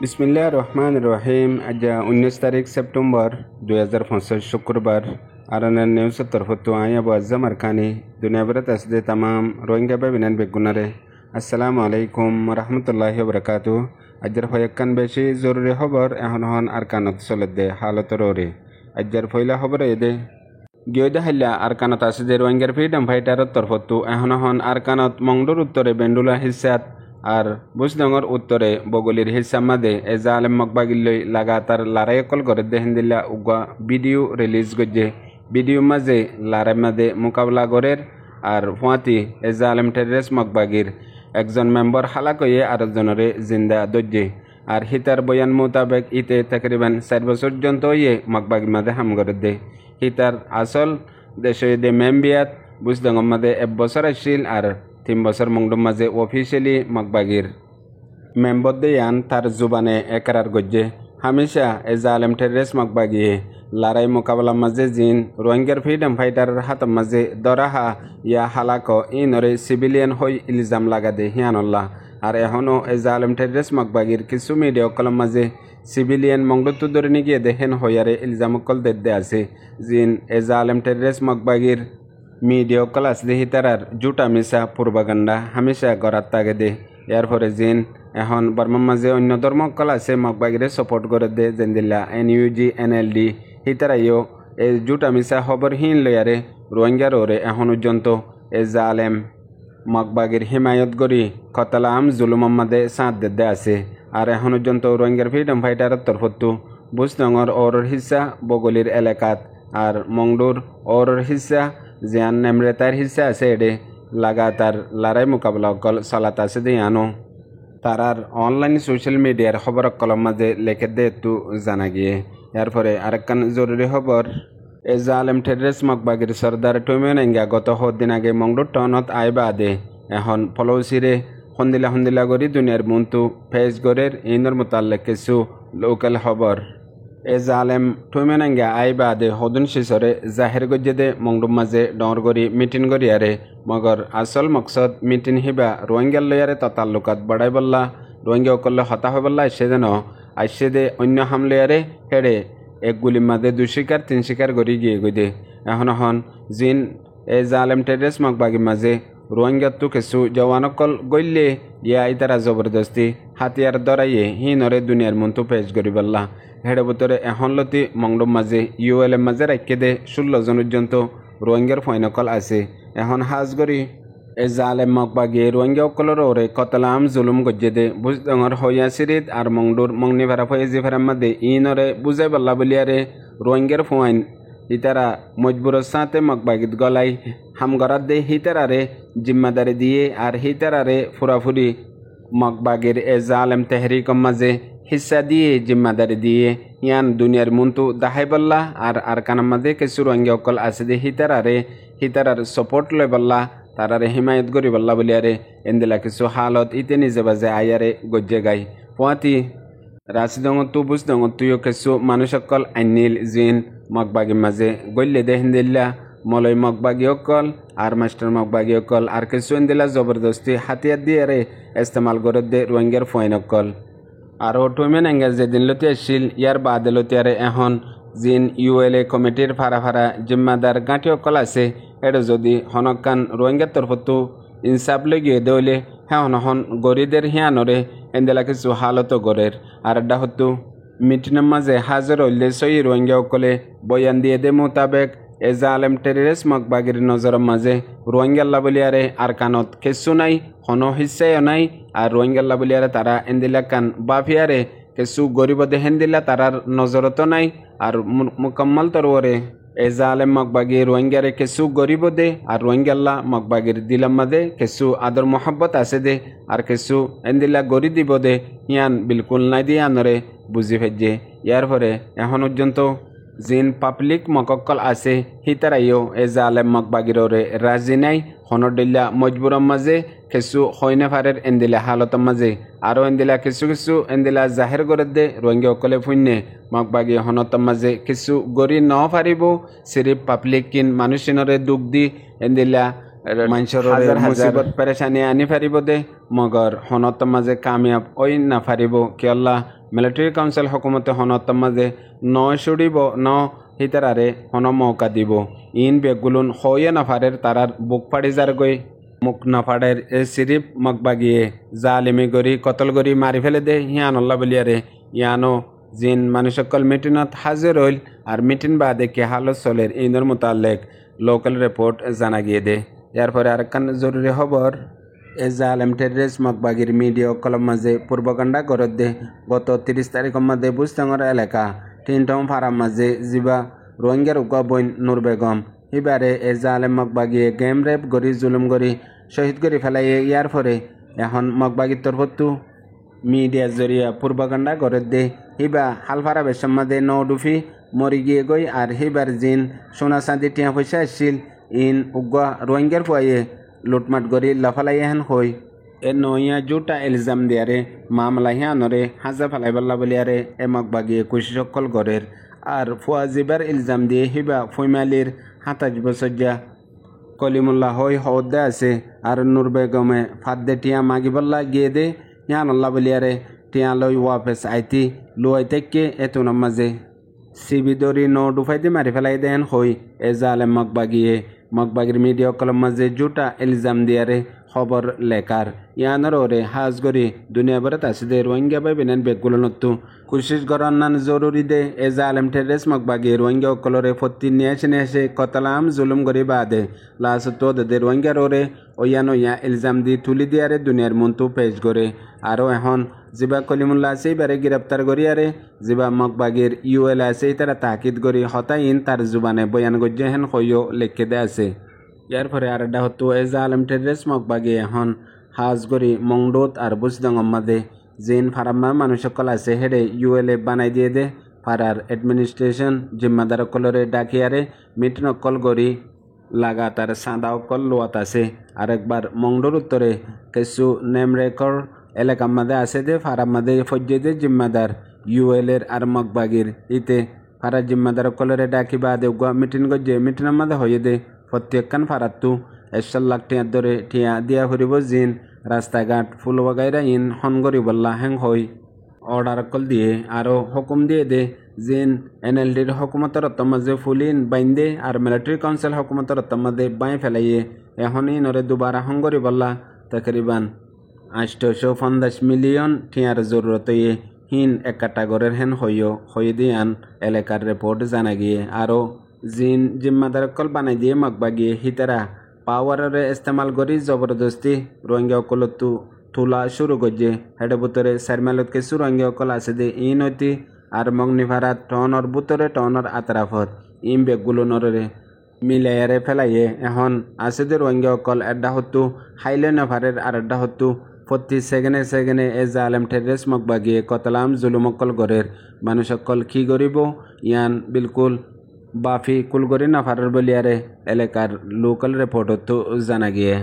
বিসমিল্লাহ রহমান রহিম আজ 19 তারিখ সেপ্টেম্বর 2025 শুক্রবার আরানের নিউজের তরফত আই আবু আজম আরকানি দুনিয়া ভরত আসদে তামাম রোহিঙ্গা বিনান বেগুনারে আসসালামু আলাইকুম রহমতুল্লাহি ওবরাকাতু আজর ফয়াক্কান বেশি জরুরি খবর এখন হন আরকানত চলদে হালতর ওরে আজর ফয়লা খবর এদে গিয়দা হাল্লা আরকানত আসদে রোহিঙ্গার ফ্রিডম ফাইটারের তরফত এখন হন আরকানত মংডুর উত্তরে বেন্ডুলা হিসাত আর বুজডঙ্গর উত্তরে বগলির হিসামাদে এ জালেম মকবাগিল্লই লাগাতার লড়াই কল করে দেহেন্দিল্লা উগা ভিডিও রিলিজ গজ্জে ভিডিও মাঝে লড়াই মাদে মোকাবলা গরের আর ফুয়াতি এ জালেম টেররিস্ট মকবাগির একজন মেম্বার হালাক হয়ে আরেকজনরে জিন্দা দজ্জে আর হিতার বয়ান মোতাবেক ইতে তকরিবান 4 বছর পর্যন্ত ইয়ে মকবাগির মাদে হাম করে দে হিতার আসল দেশে দে মেম্বিয়াত বুজডঙ্গর মাদে 1 বছর আসছিল আর 3 বছর মংডুম মাঝে অফিসিয়ালি মকবাগির মেম্বর দেয়ান তার জুবানে একরার গজ্জে হামেশা এ জালেম টেররিস্ট মকবাগিয়ে লড়াই মোকাবেলা মাঝে জিন রোহিঙ্গার ফ্রিডম ফাইটারের হাত মাঝে দরাহা ইয়া হালাক ইনরে সিভিলিয়ান হই ইলজাম লাগা দে হিয়ানল্লাহ আর এখনও এ জালেম টেররিস্ট মকবাগির কিছু মিডিয়া কলম মাঝে সিভিলিয়ান মংডুত্তু ধরে নিয়ে দেখেন হইয়ারে ইলজাম কল দে আছে জিন এ জালেম টেররিস্ট মকবাগির মিডিয়া কল আসলে হিতারার জুটা মিশা পূর্বাগান্ডা হামেশা গড়াত তাগে দে ইয়ার পরে জিন এখন বর্মার মাঝে অন্য ধর্ম কল আছে মকবাগিরে সাপোর্ট করে দে জেন্দিল্লা NUG NLD হিতারাইও এ জুটা মিশা খবরহীন লয়ারে রোহিঙ্গার ওরে এখন পর্যন্ত এ জালেম মকবাগির হিমায়ত করি কতলাম জুলুম মাদে সাঁত দে আছে আর এখন পর্যন্ত রোহিঙ্গার ফ্রিডম ফাইটারের তরফতো বুজডঙ্গর ওর হিসা বগলির এলাকাত আর মংডুর ওর হিসা জিয়ান নেমরেতার হিসা আছে এডে লাগাতার লড়াই মোকাবেলা কল চলাত আছে দে আনো তারার অনলাইন সোশ্যাল মিডিয়ার খবর কলম মাঝে লেখে দে একটু জানা গিয়ে এরপরে আরেকখান জরুরি খবর এ জালেম টেররিস্ট মকবাগির সর্দার টুমিয়ন এঙ্গা গত দিন আগে মংডুর টাউনত আইবা আদে এখন ফলৌসিরে হন্দিলা করি দুনিয়ার মন্তু ফেস গরের ইনর মোতাল্লেক কিছু লোকাল খবর এ জালেম টুমিয়ন এঙ্গা আইবা আদে হদুন শিসরে জাহের গজ্জে দে মংডুর মাঝে ডর গরি মিটিং গরিয়ারে মগর আসল মকসদ মিটিং হিবা রোহিঙ্গার লয়ারে তাল্লুকাত বাড়াই বললা রোহিঙ্গা করলে হতা হয়ে বললা আসে যেন আসে দে অন্য হামলেয়ারে হেড়ে এক গুলির মাঝে 2 শিকার 3 শিকার গড়ি গিয়ে গই এখন জিন এ জালেম টেররিস্ট মকবাগির মাঝে রোহিঙ্গার তো কিছু জওয়ানকল গইলে ইয়া ইতারা জবরদস্তি হাতিয়ার দরাইয়ে হিনরে দুনিয়ার মন্তু পেশ করি বললা হেড়ে ভিতরে এখন লতি মংডুম মাঝে ULM মাঝে রাখকে দে 16 জন পর্যন্ত রোহিঙ্গার ফয়নকল আছে এখন হাজ করি এ জালেম মকবাগিয়ে রোহিঙ্গা অকলর ওরে কতলাম জুলুম গজ্জে দে বুজডঙ্গর হইয়া সিরিত আর মংডুর মংনি ভাড়া ফয়েজি ভাড়ার মাদে ইনরে বুঝাই বল্লা বলিয়ারে রোহিঙ্গার ফোয়াইন হিতারা মজবুরের সাথে মকবাগিত গলাই হামগরাত দে হিতারারে জিম্মাদারি দিয়ে আর হিতারারে ফুরাফুরি মকবাগির এ জালেম তেহরিকম মাঝে হিস্সা দিয়ে জিম্মাদারি দিয়ে ইয়ান দুনিয়ার মন্তু দাহাই বল্লা আর কানার মাঝে কিছু রোহিঙ্গা অকল আছে দে হিতারার সাপোর্ট লয় বল্লা তারারে হিমায়ত করি বল্লা বলিয়ারে এন্দিলা কিছু হালত ইতে নিজে বাজে আয়ারে গজ্জে গাই পুয়াতি রাশিদঙ্গ তু বুঝদঙ্গ তুইও কিছু মানুষ অকল আইনিল জিন মকবাগির মাঝে গল্লে দে হিন্দিল্লা মলয় মকবাগি অকল আর মাস্টার মকবাগি অকল আর কিছু এন্দিলা জবরদস্তি হাতিয়ার দিয়ে রে ইস্তেমাল করে দে রোহিঙ্গার ফয়ন অকল আর টুমেন এঙ্গা যেদিন লতি আসছিল ইয়ার বাদে লতিয়ারে এখন জিন ULA কমিটির ফারা জিম্মাদার গাঁটি অকল আছে এটা যদি হনকান রোহিঙ্গার তরফতো ইনসাফ লইয়ে দেওলে হ্যাঁ হন গরিদের হিয়ানরে এন্দেলা কিছু হালত গরের আর এটা হতো মিটিনের মাঝে হাজার হইলে সই রোহিঙ্গা অকলে বয়ান দিয়ে দে মোতাবেক এ জালেম টেররিস্ট মকবাগির নজরের মাঝে রোহিঙ্গাল্লা বলিয়ারে আর কানত কিছু নাই হন হিসাইও নাই আর রোহিঙ্গাল্লা বলিয়ারে তারা এন্দিলা কান বাফিয়ারে কিছু গরিব দেহেন দিলা তারার নজরত নাই আর মুকম্মল তরওরে এ জালেম মকবাগি রোহিঙ্গারে কিছু গরিব দে আর রোহিঙ্গাল্লা মকবাগির দিলাম মাদে কিছু আদর মোহাব্বত আছে দে আর কিছু এন্দিলা গরি দিব দে ইয়ান বিলকুল নাই দিয়ে আনরে বুঝি ফেজে ইয়ার পরে এখন পর্যন্ত জিন পাবলিক মকক্কল আছে হিতারাইও এ জালেম মকবাগিরে রাজি নাই হনডিল্লা মজবুরের মাঝে কিছু হইনে ফারের এন্দিলা হালতের মাঝে আরও এন্দিলা কিছু এন্দিলা জাহের করে দে রোহিঙ্গা অকলে ফুন্নে মকবাগি হনতের মাঝে কিছু গড়ি ন পারিব সিরিফ পাবলিক কিন মানুষিনরে দুঃখ দি এন্দিলা মানুষের মুসিবত পেরেশানি আনি ফারিব দে মগর হনত মাঝে কামিয়াব ওই না ফারিব কি আল্লাহ মিলিটারি কাউন্সিল হকুমতে হনত মাঝে ন সুড়িব ন হিতারারে হন মৌকা দিব ইন বেগুলুন হইয়ে নাফারের তারার বুক ফাড়ি যার গই মুখ নাফাড়ের সিরিপ মগবাগিয়ে জালিমি গরি কতল গরি মারি ফেলে দে হিয়ানল্লা বলিয়ারে ইয়ানো জিন মানুষকল মিটিনত হাজির হইল আর মিটিন বাদে কে হালত চলের ইনর মোতালেক লোকাল রিপোর্ট জানা গিয়ে দে এরপরে আরেকখান জরুরি খবর এ জালেম টেররিস্ট মগবাগির মিডিয়া কলম মাঝে পূর্বকাণ্ডা গরত দে গত 30 তারিখ মাঝে বুস্তাঙ্গর এলাকা তিনটম ফারাম মাঝে জিবা রোহিঙ্গার উকা বইন নূর বেগম হিবারে এ জালেম মগবাগিয়ে গেম রেপ গরি জুলুম গরি শহীদ গরি ফেলাইয়ে ইয়ার পরে এখন মগবাগির তরফতু মিডিয়ার জরিয়া পূর্বকাণ্ডা গরত দে হিবা হালফারা বেশম মাঝে নৌডুফি মরি গিয়ে গই আর হিবার জিন সোনা চাঁদি টিয়া পয়সা আসছিল ইন উগা রোহিঙ্গার ফুয়াইয়ে লুটমাট গরি লাফালাই হেন হই এ নইয়া জুটা ইলজাম দিয়ারে মামলা হিয়ানরে হাজা ফালাই বল্লা বলিয়ারে এ মগবাগিয়ে কুশিসকল গরের আর ফুয়াজিবার ইলজাম দিয়ে হিবা ফুইমালির 27 বছর কলিমুল্লাহ হই হদ্দে আছে আর নূর বেগমে ফাদ্দে টিয়া মাগি বল্লা গিয়ে দে হিয়ানল্লা বলিয়ারে টিয়া লই ওয়াফেস আইতি লুয়াই তেকে এতুনার মাঝে সিবি দরি ন ডুফাইতে মারি ফেলাই দেন হই এ জালেম মগবাগির মিডিয়া কলম মাঝে জুটা ইলজাম দিয়ারে খবর লেখার ইয়ানোর ওরে হাজ গরি দুনিয়া ভরত আছে দে রোহিঙ্গা বাই বেনেন বেগুলো নতু কুশিস গরান্নান জরুরি দে এ জালেম টেরেস মগবাগি রোহিঙ্গা অকলরে ফত্তি নিয়ে এসে কতলাম জুলুম গরি বাদে লাস তো দে রোহিঙ্গার ওরে ওয়ানো ইয়া ইলজাম দি তুলি দিয়ারে দুনিয়ার মন্তু পেশ করে আরও এখন জিবা কলিমুল্লাহ আছে বারে গ্রেপ্তার করিয়ারে জিবা মগবাগির ইউএল আছে তারা তাকিদ করি হতাইন তার জুবানে বয়ান গজ্জে হেন হইও লেখে দে আছে ইয়ার পরে আরেকটা হতো এ জালেম টেররিস্ট মগবাগি এখন হাজ গরি মংডোত আর বুজদঙ্গম মাদে জিন ফারাম্মা মানুষকল আছে হেডে ইউএলএ বানাই দিয়ে দে ফারার অ্যাডমিনিস্ট্রেশন জিম্মাদার কলরে ডাকিয়ারে মিটন কল গরি লাগাতার সাদা অকল লোয়াত আছে আরেকবার মংডোর উত্তরে কিছু নেম রেকর্ড এলাকার মাদে আছে দে ফারার মাদে ফজ্জে দে জিম্মাদার ইউএলএর আর মগবাগির ইতে ফারা জিম্মাদার কলরে ডাকি বাদে গুয়া মিটিন গজ্জে মিটিনের মাদে হয়ে দে প্রত্যেকখান ফারাত্তু 1 লাখ টিয়ার দরে টিয়া দিয়া ফুরিব জিন রাস্তাঘাট ফুল বাগাইরা ইন হনগরি বল্লা হেং হই অর্ডার কল দিয়ে আরও হুকুম দিয়ে দে জিন এনএলডির হকুমতর মাঝে ফুলিন বাইন্দে আর মিলিটারি কাউন্সিল হকুমতর মাঝে বাই ফেলাইয়ে এখনই নরে দুবারা হঙ্গরি বল্লা তকরিবান 850 মিলিয়ন টিয়ার জরুরত হিন এক ক্যাটাগরের হেন হইয়ে দিয়ান এলাকার রিপোর্ট জানা গিয়ে আরও জিন জিম্মাদার কল বানাই দিয়ে মগবাগিয়ে হিতারা পাওয়ারের ইস্তেমাল করি জবরদস্তি রোহিঙ্গা অকলতু তুলা শুরু করছে হেডে বুতরে সারমালত কিছু রোহিঙ্গা অকল আছে দে ইন হইতি আর মগনিভারা টনর বুতরে টনর আতরাফত ইম বেগগুলো নরে মিলাইয়ারে ফেলাইয়ে এখন আছে দে রোহিঙ্গা অকল এড্ডা হতু হাইলে নেভারের আর এড্ডা হতু প্রতি সেকেন্ডে এ জালেম টেররিস্ট মগবাগিয়ে কতলাম জুলুম অকল গরের মানুষ অকল কি করিব ইয়ান বিলকুল বাফি কুলগরি নাফারের বলিয়ারে এলাকার লোকাল রিপোর্টত জানা গিয়ে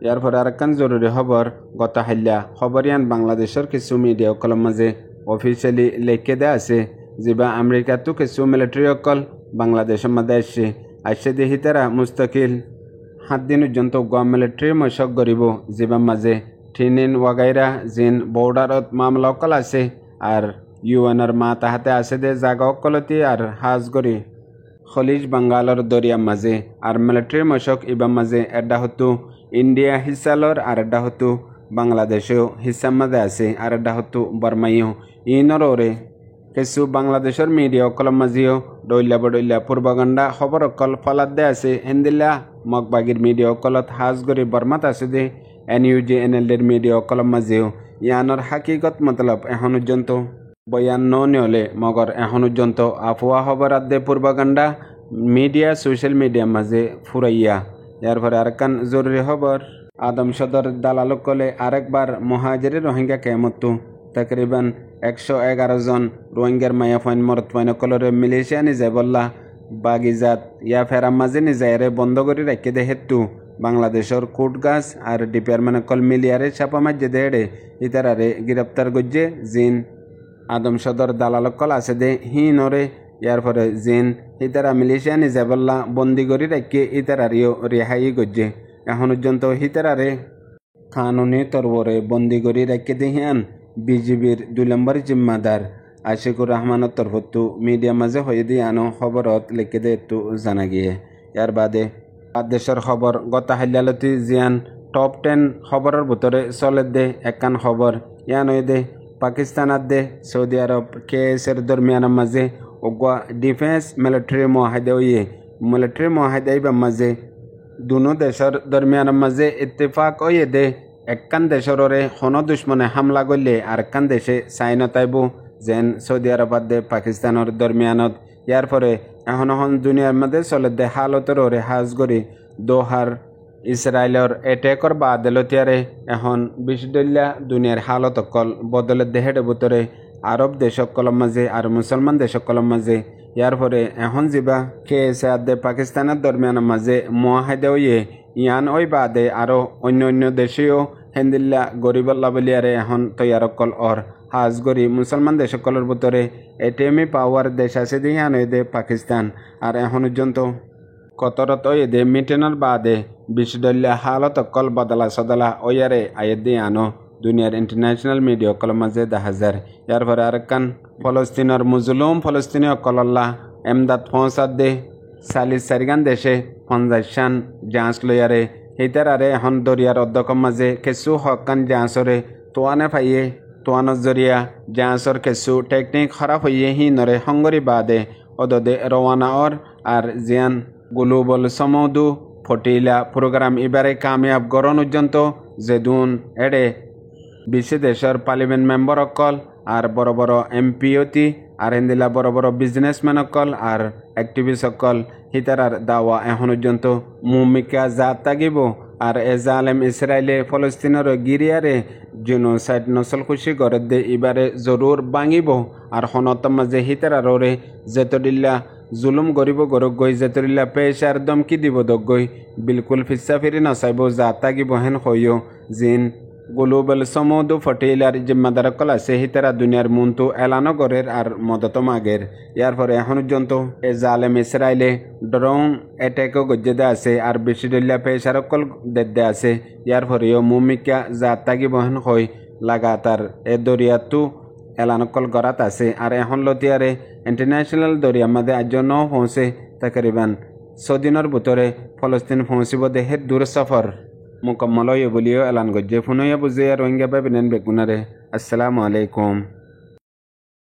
ইয়ার পরে আরেকখান জরুরি খবর গত হাইলা খবরিয়ান বাংলাদেশের কিছু মিডিয়া অকলের মাঝে অফিসিয়ালি লেখে দেয়া আছে যেবা আমেরিকাতো কিছু মিলিটারি অকল বাংলাদেশের মাঝে আসছে দেখি তারা মুস্তাকিল 7 দিন পর্যন্ত গোয়া মিলিটারি মশক গরিব যেবা মাঝে ট্রেনিন ওয়াগাইরা জিন বর্ডারত মামলা অকল আছে আর ইউএনের মা তাহাতে আছে দে জাগা অকলতি আর হাজ গরি খলিজ বাঙ্গালর দরিয়ার মাঝে আর মিলিটারি মশক ইবার মাঝে এড্ডা হতো ইন্ডিয়া হিসালর আর এড্ডা হতো বাংলাদেশেও হিসার মাঝে আছে আর এড্ডা হতো বর্মাইও ইনর ওরে কিছু বাংলাদেশের মিডিয়া অকলের মাঝেও ডইলা পূর্বগণ্ডা খবর অকল ফলাত দে আছে হিন্দিল্লা মগবাগির মিডিয়া অকলত হাজ গরি বর্মাত আছে দে NUJ NLDর মিডিয়া অকলের মাঝেও ইয়ানর হাকিকত মতলব এখন পর্যন্ত বয়ান নলে মগর এখন পর্যন্ত আফওয়া খবর আদে পূর্বগণ্ডা মিডিয়া সোশ্যাল মিডিয়ার মাঝে ফুরাইয়া এর পরে আরেকখান জরুরি খবর আদম সদর দালালক কলে আরেকবার মহাজের রোহিঙ্গা কেমতো তকরিবান 111 জন রোহিঙ্গার মায়া ফাইন মরত ফাইন কলরে মিলিশিয়া নিজে বললা বাগিজাত ইয়া ফেরাম মাঝে নিজেরে বন্ধ করে রাখে দে হেতু বাংলাদেশের কোটগাছ আর ডিপার্টমেন্ট কল মিলিয়ারে ছাপা মাঝে দেড়ে ইতারারে গ্রেপ্তার গজ্জে জিন আদম সদর দালালক কল আছে দে হিনরে ইয়ার পরে জিন ইতারা মিলিশিয়া নিজে বললা বন্দি করে রাখে ইতারারিও রেহাই গজ্জে এখন পর্যন্ত হিতারারে কানুনি তরবরে বন্দি করে রাখে দে হিয়ান বিজিবির 2 নম্বর জিম্মাদার আশিকুর রহমানের তরফতো মিডিয়া মাঝে হয়ে দিয়ে আনো খবরত লিখে দে একটু জানা গিয়ে ইয়ার বাদে দেশের খবর গত হাইলালতি জিয়ান টপ 10 খবরের ভিতরে চলে দে একখান খবর ইয়ান হয়ে দে পাকিস্তানাত দে সৌদি আরব কেএসের দরমিয়ানের মাঝে ওগুয়া ডিফেন্স মিলিটারি মুআহিদা হইয়ে মিলিটারি মুআহিদা ইবার মাঝে দুনো দেশের দরমিয়ানের মাঝে ইত্তেফাক হইয়ে দে একখান দেশের ওরে কোনো দুশ্মনে হামলা করলে আর একখান দেশে চাইনা তাইব যেন সৌদি আরবাদ দে পাকিস্তানের দরমিয়ানত ইয়ার পরে এখন দুনিয়ার মধ্যে চলে দে হালতের ওরে হাজ করি দোহার ইসরায়েলের এটেকর বাদলতিয়ারে এখন বিশ্বদল্যা দুনিয়ার হালত অকল বদলে দেহের ভিতরে আরব দেশসকলের মাঝে আর মুসলমান দেশসকলের মাঝে ইয়ার পরে এখন যা খেয়েছে আদে পাকিস্তানের দরমিয়ানের মাঝে মুআহিদা হইয়ে ইয়ান ওই বাদে আরও অন্য অন্য দেশেও হেন্দিল্লা গরিবল্লা বলিয়ারে এখন তৈয়ার অকল অর হাজ গরি মুসলমান দেশসকলের ভিতরে এটিএমই পাওয়ার দেশ আছে দিয়ে ইয়ান দে পাকিস্তান আর এখন পর্যন্ত কতরত এদে মিটেনের বাদে বিশ্বদল্যা হালত অকল বদলা সদলা ওয়ারে আয়ে দিয়ে আনো দুনিয়ার ইন্টারন্যাশনাল মিডিয়া অকলের মাঝে দেখা যায় ইয়ার পরে আরেকখান ফলস্তিনের মুজলুম ফলস্তিনি অকল্লাহ এমদাদ পৌঁছাত দে 44 দেশে 50 জাহাজ লইয়ারে সেইটার আরে এখন দরিয়ার অধ্যক্ষর মাঝে কিছু হকান জাহাজরে তোয়ানে পাইয়ে তোয়ানোর জরিয়া জাহাজর কিছু টেকনিক খারাপ হইয়ে নরে হঙ্গরি বাদে অদদে রওয়ানা আর জিয়ান গ্লোবাল সমুদু ফটিলা প্রোগ্রাম এবারে কামিয়াব গরণ পর্যন্ত যেদুন এড়ে 20 দেশের পার্লামেন্ট মেম্বার অকল আর বড় বড় এমপিওতি আর এন্দিলা বড় বড় বিজনেসম্যান অকল আর অ্যাক্টিভিস্ট অকল হিতারার দাওয়া এখন পর্যন্ত মুমিকা জাত তাগিব আর এ জালেম ইসরায়েলে ফলস্তিনের গিরিয়ারে জেনোসাইড নসল খুশি করে দে এবারে জরুর ভাঙিব আর হনত মাঝে হিতারার ওরে যেতদিল্লা জুলুম গরিব গরক গই যেতদিল্লা পেশার দমকি দিব দগই বিলকুল ফিসা ফিরি নচাইব জাত তাগিব হেন হইও জিন গ্লোবাল সমুদু ফটিলার জিম্মাদার কল আছে হিতারা দুনিয়ার মুন্তু এলানো গরের আর মদত মাগের ইয়ার পরে এখন পর্যন্ত এ জালেম ইসরায়েলে ড্রোন অ্যাটাকও গজ্জেদে আছে আর বিশ্বদল্যা পেশার কল দেদে আছে ইয়ার পরেও মুমিকা জাত তাগি বহন হই লাগাতার এ দরিয়াতু এলানো কল গরাত আছে আর এখন লতিয়ারে ইন্টারন্যাশনাল দরিয়ার মধ্যে আজ ন পৌঁছে তাকরিবান 6 দিনের ভিতরে ফলস্তিন পৌঁছিব দেহের দূর সফর মুকম্মল হয়ে বলিও এলান গজ্জে ফুনইয়া বুঝে রোহিঙ্গা বেবিনেন বেগুনারে আসসালামু আলাইকুম।